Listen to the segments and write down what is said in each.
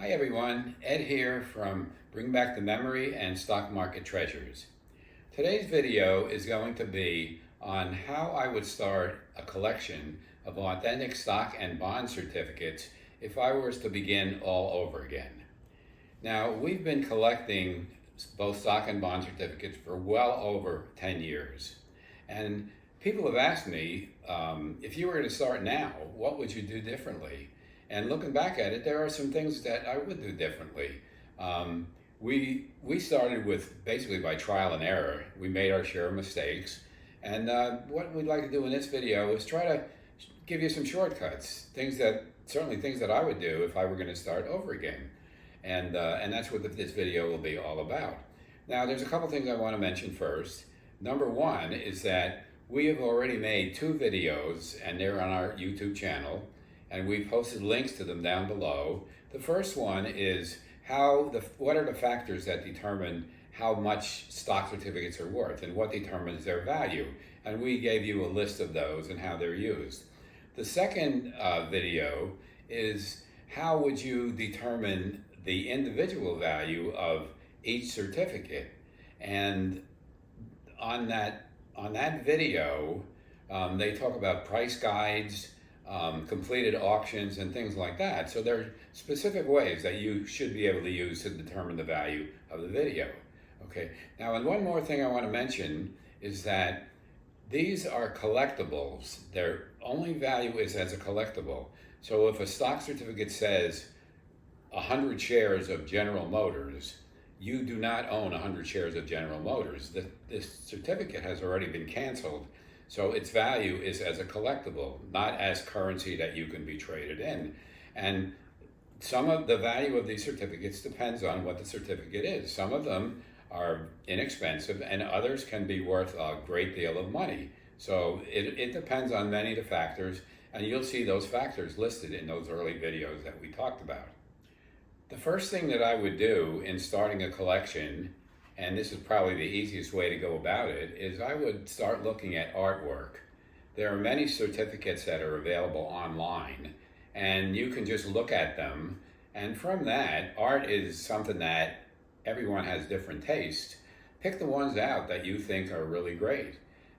Hi everyone, Ed here from Bring Back the Memory and Stock Market Treasures. Today's video is going to be on how I would start a collection of authentic stock and bond certificates if I was to begin all over again. Now, we've been collecting both stock and bond certificates for well over 10 years. And people have asked me, if you were to start now, what would you do differently? And looking back at it, there are some things that I would do differently. We started with basically by trial and error. We made our share of mistakes. And what we'd like to do in this video is try to give you some shortcuts, certainly things that I would do if I were going to start over again. And that's what this video will be all about. Now, there's a couple things I want to mention first. Number one is that we have already made 2 videos, and they're on our YouTube channel, and we've posted links to them down below. The first one is what are the factors that determine how much stock certificates are worth and what determines their value. And we gave you a list of those and how they're used. The second video is how would you determine the individual value of each certificate. And on that video, they talk about price guides, completed auctions, and things like that. So there are specific ways that you should be able to use to determine the value of the video. Okay. Now, and one more thing I want to mention is that these are collectibles. Their only value is as a collectible. So if a stock certificate says 100 shares of General Motors, you do not own 100 shares of General Motors. This certificate has already been canceled, so its value is as a collectible, not as currency that you can be traded in. And some of the value of these certificates depends on what the certificate is. Some of them are inexpensive, and others can be worth a great deal of money. So it depends on many of the factors, and you'll see those factors listed in those early videos that we talked about. The first thing that I would do in starting a collection, and this is probably the easiest way to go about it, is I would start looking at artwork. There are many certificates that are available online, and you can just look at them. And from that, art is something that everyone has different taste. Pick the ones out that you think are really great.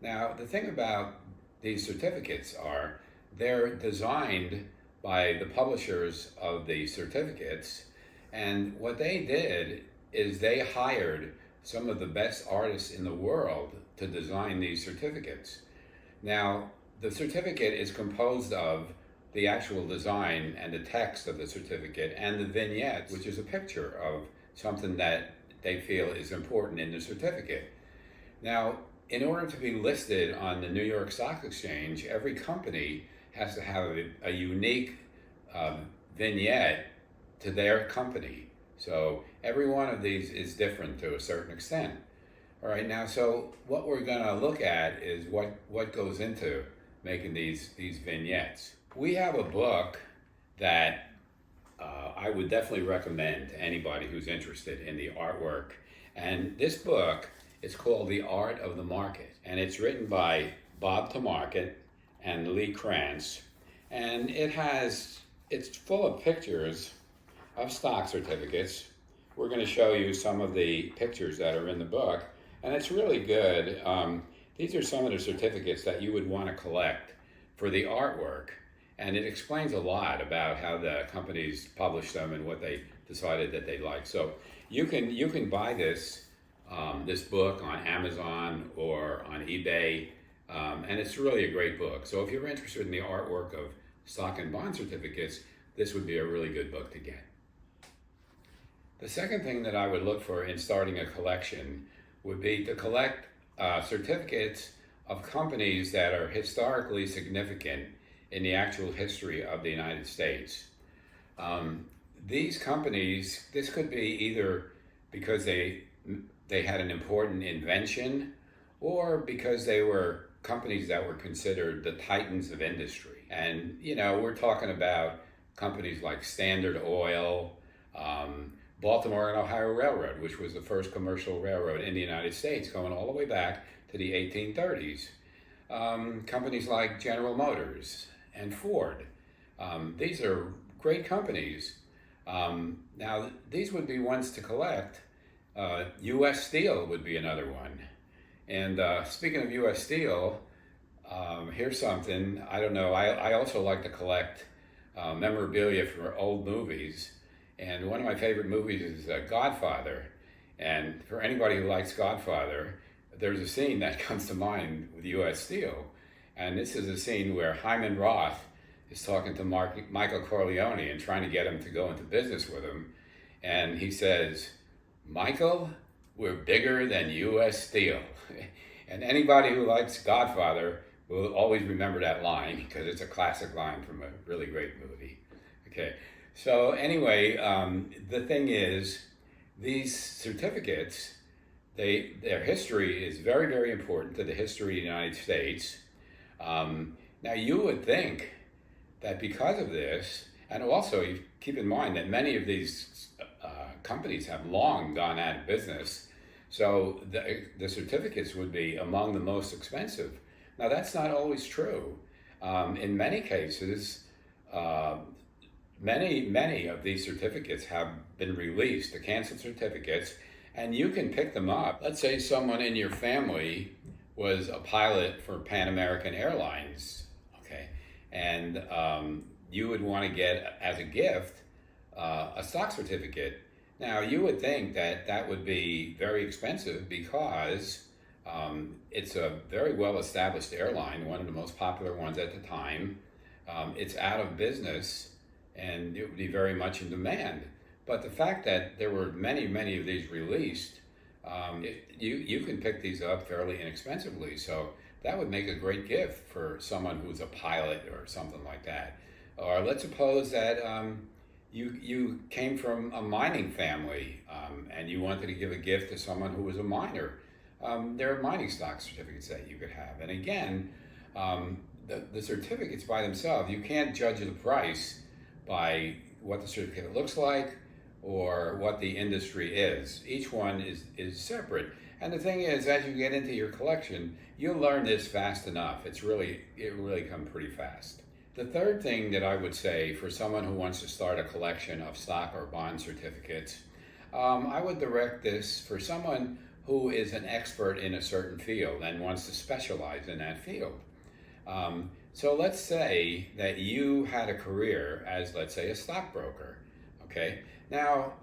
Now, the thing about these certificates are they're designed by the publishers of the certificates. And what they did is they hired some of the best artists in the world to design these certificates. Now, the certificate is composed of the actual design and the text of the certificate and the vignette, which is a picture of something that they feel is important in the certificate. Now, in order to be listed on the New York Stock Exchange, every company has to have a unique vignette to their company. So every one of these is different to a certain extent. All right, now, so what we're gonna look at is what goes into making these vignettes. We have a book that I would definitely recommend to anybody who's interested in the artwork. And this book is called The Art of the Market. And it's written by Bob Tomarket and Lee Krantz. And it's full of pictures of stock certificates. We're going to show you some of the pictures that are in the book, and it's really good. These are some of the certificates that you would want to collect for the artwork, and it explains a lot about how the companies published them and what they decided that they like. So you can buy this book on Amazon or on eBay, and it's really a great book. So if you're interested in the artwork of stock and bond certificates, this would be a really good book to get. The second thing that I would look for in starting a collection would be to collect certificates of companies that are historically significant in the actual history of the United States. These companies, this could be either because they had an important invention, or because they were companies that were considered the titans of industry. And, we're talking about companies like Standard Oil, Baltimore and Ohio Railroad, which was the first commercial railroad in the United States, going all the way back to the 1830s. Companies like General Motors and Ford. These are great companies. Now, these would be ones to collect. U.S. Steel would be another one. And speaking of U.S. Steel, here's something. I don't know. I also like to collect memorabilia for old movies. And one of my favorite movies is Godfather. And for anybody who likes Godfather, there's a scene that comes to mind with U.S. Steel. And this is a scene where Hyman Roth is talking to Michael Corleone and trying to get him to go into business with him. And he says, "Michael, we're bigger than U.S. Steel." And anybody who likes Godfather will always remember that line because it's a classic line from a really great movie. Okay, so anyway, the thing is, these certificates, their history is very, very important to the history of the United States. Now, you would think that because of this, and also you keep in mind that many of these companies have long gone out of business, so the certificates would be among the most expensive. Now, that's not always true. In many cases, many of these certificates have been released, the canceled certificates, and you can pick them up. Let's say someone in your family was a pilot for Pan American Airlines, okay, and you would want to get as a gift a stock certificate. Now, you would think that that would be very expensive because it's a very well-established airline, one of the most popular ones at the time. It's out of business and it would be very much in demand. But the fact that there were many, many of these released, you can pick these up fairly inexpensively. So that would make a great gift for someone who's a pilot or something like that. Or let's suppose that you came from a mining family and you wanted to give a gift to someone who was a miner. There are mining stock certificates that you could have. And again, the certificates by themselves, you can't judge the price by what the certificate looks like or what the industry is. Each one is separate. And the thing is, as you get into your collection, you'll learn this fast enough. It really comes pretty fast. The third thing that I would say for someone who wants to start a collection of stock or bond certificates, I would direct this for someone who is an expert in a certain field and wants to specialize in that field. So let's say that you had a career as, let's say, a stockbroker, okay? Now,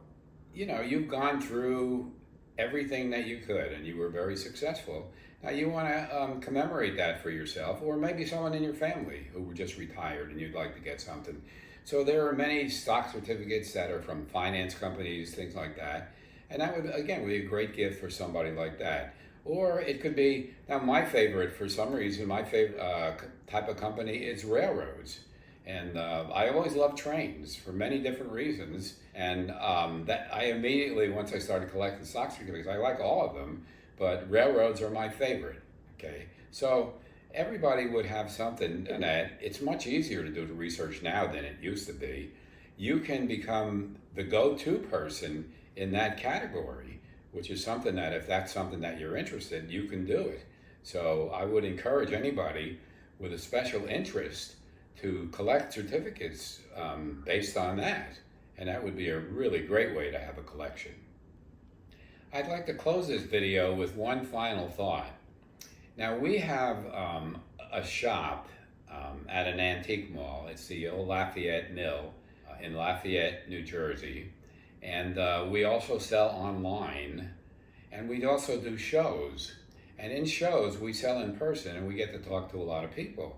you've gone through everything that you could and you were very successful. Now you want to commemorate that for yourself, or maybe someone in your family who just retired and you'd like to get something. So there are many stock certificates that are from finance companies, things like that. And that would, again, be a great gift for somebody like that. Or it could be, now my favorite, for some reason, my favorite type of company is railroads. And I always loved trains for many different reasons. And that I immediately, once I started collecting stock certificates, I like all of them, but railroads are my favorite, okay? So everybody would have something, and that it's much easier to do the research now than it used to be. You can become the go-to person in that category, which is something that if that's something that you're interested in, you can do it. So I would encourage anybody with a special interest to collect certificates based on that. And that would be a really great way to have a collection. I'd like to close this video with one final thought. Now we have a shop at an antique mall. It's the old Lafayette Mill in Lafayette, New Jersey. And we also sell online, and we also do shows. And in shows, we sell in person, and we get to talk to a lot of people.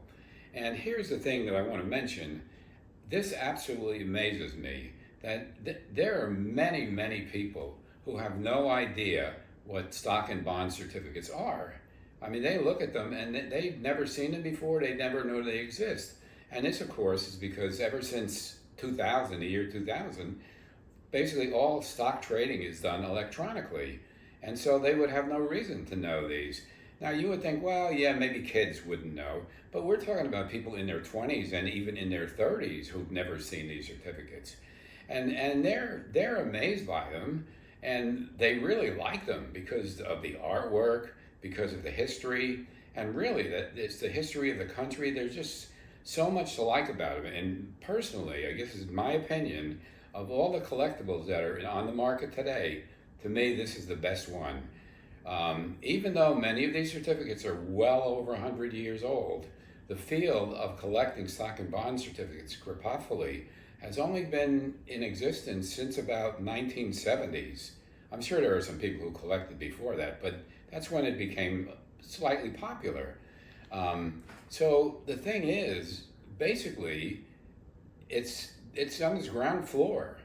And here's the thing that I want to mention. This absolutely amazes me, that there are many, many people who have no idea what stock and bond certificates are. I mean, they look at them, and they've never seen them before. They never know they exist. And this, of course, is because ever since 2000, the year 2000, basically all stock trading is done electronically. And so they would have no reason to know these. Now you would think, well, yeah, maybe kids wouldn't know, but we're talking about people in their 20s and even in their 30s who've never seen these certificates. And they're amazed by them, and they really like them because of the artwork, because of the history, and really that it's the history of the country. There's just so much to like about them. And personally, I guess is my opinion, of all the collectibles that are on the market today, to me, this is the best one. Even though many of these certificates are well over 100 years old, the field of collecting stock and bond certificates, Krapophily, has only been in existence since about 1970s. I'm sure there are some people who collected before that, but that's when it became slightly popular. So the thing is, basically, it's on its ground floor.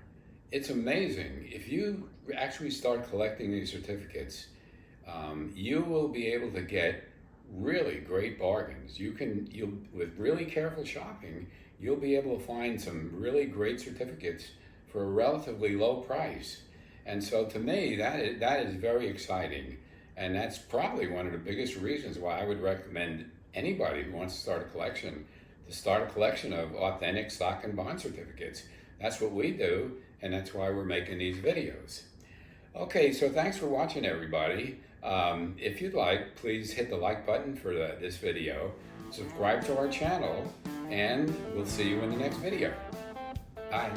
It's amazing. If you actually start collecting these certificates, you will be able to get really great bargains. With really careful shopping, you'll be able to find some really great certificates for a relatively low price. And so to me, that is very exciting. And that's probably one of the biggest reasons why I would recommend anybody who wants to start a collection to start a collection of authentic stock and bond certificates. That's what we do, and that's why we're making these videos. Okay, so thanks for watching, everybody. If you'd like, please hit the like button for this video, subscribe to our channel, and we'll see you in the next video. Bye.